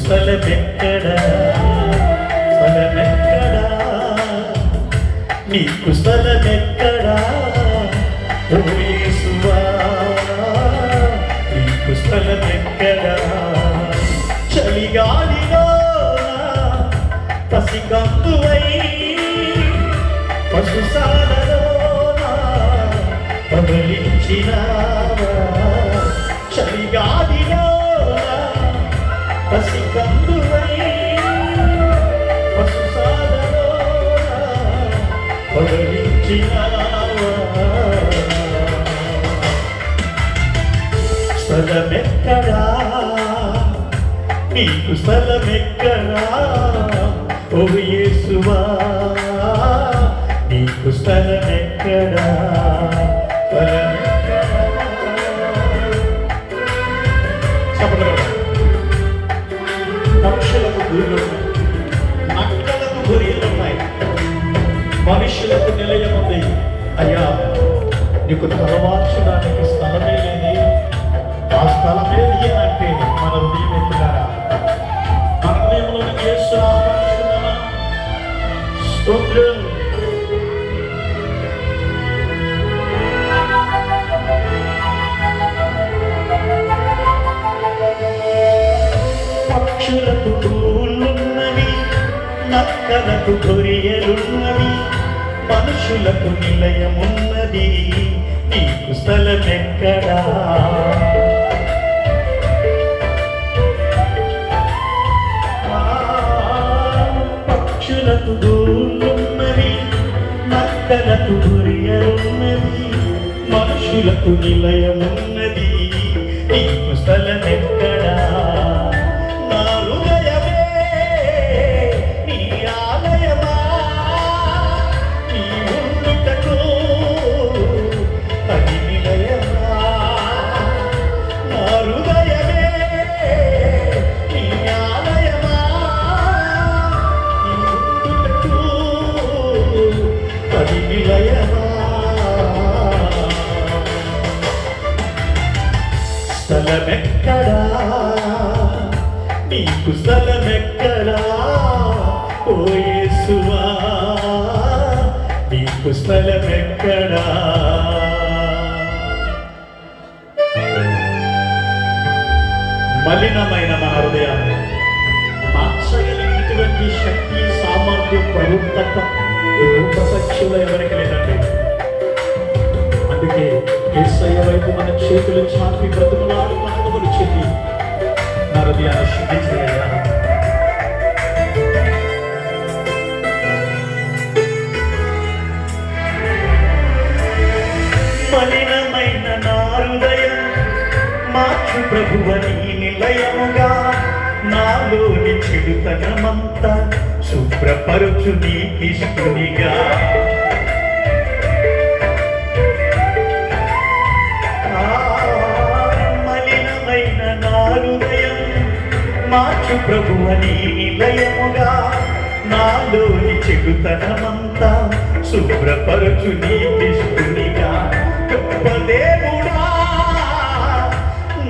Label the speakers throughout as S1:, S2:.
S1: స్థలమెక్కడా స్థలమెక్కడా నీకు స్థలమెక్కడా ఓ యేసువా నీకు స్థలమెక్కడా చలిగాలిలో పసికందువై పశుశాలలోనా పవలించినావా చలిగాలిలోనా పసికందువై పశుశాలలోనా పవలించినావా స్థలమెక్కడా నీకు స్థలమెక్కడా ఓ యేసువా నీకు స్థలమెక్కడా పక్షులకు గూళ్ళున్నాయి, నక్కలకు గొరియలున్నాయి, మనుషులకు నిలయముంది. అయ్యా నీకు తలవార్చడానికి స్థలమే లేని ఆ స్థలమేది అంటే మన హృదయం ఎత్తుగారా మన హృదయంలో యేసు ఆహ్వానిస్తున్నామా? స్తోత్రం. పక్షులకు గూళ్ళున్నవి, నక్కలకు గొరియలున్నవి, మనుషులకు నిలయమున్నది, నీకు స్థలమెక్కడా? పక్షులకు గూళ్ళున్నవి, నక్కలకు గొరియలున్నవి, మనుషులకు నిలయమున్నది, నీకు స్థలమెక్కడా? నా హృదయమే నీ ఆలయమా, నీ ఉండుటకు అది నిలయమా. నా హృదయమే నీ ఆలయమా, నీ ఉండుటకు అది నిలయమా. స్థలమెక్కడా నీకు స్థలమెక్కడా ఓ యేసువా నీకు స్థలమెక్కడా? మలినమైన మన హృదయాన్ని మార్చగలిగినటువంటి శక్తి, సామర్థ్యం, ప్రవృత్తత ఈ ప్రపంచంలో ఎవరికి లేదండి. అందుకే యేసయ్య వైపు మన చేతులు చాపి బ్రతుకులాడు మనములు చెప్పి నా హృదయాన్ని శుద్ధి చేయాలి. మలినమైన నా హృదయం మార్చు ప్రభువని నిలయముగా, నాలోని చెడుతనమంతా శుభ్రపరుచు నీకిష్టునిగా. మలినమైన నా హృదయం మార్చు ప్రభువని నిలయముగా, నాలోని చెడుతనమంతా శుభ్రపరుచు నీకిష్టునిగా. గొప్ప దేవుడా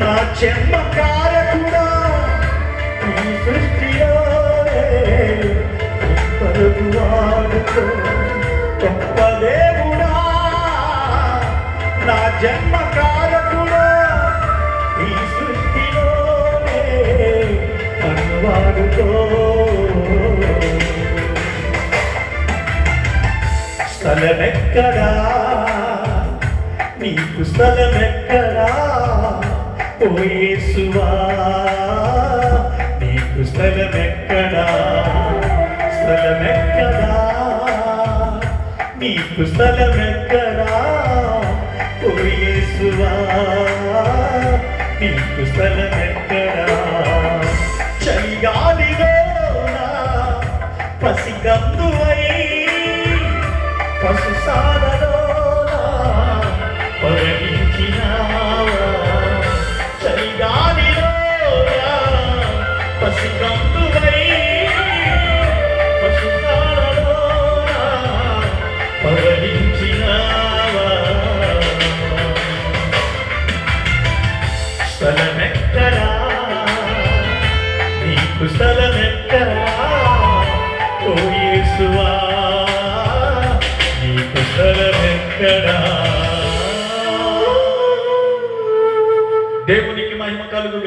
S1: నా జన్మకారకుడా, ఈ సృష్టిలోనే పరుగువాడుకో. గొప్ప దేవుడా నా జన్మకారకుడా, ఈ సృష్టిలోనే పరుగువాడుకో. స్థలమెక్కడా నీకు స్థలమెక్కడా ఓ యేసువా నీకు స్థలమెక్కడా? స్థలమెక్కడా నీకు స్థలమెక్కడా ఓ యేసువా నీకు స్థలమెక్కడా? చలిగాలిలోనా పసికందువై పశుశాలలోనా పవలించినావా. చలిగాలిలోనా పసికందువై పశుశాలలోనా పవలించినావా. ఎక్కడా. దేవునికి మహిమ కలుగుగా.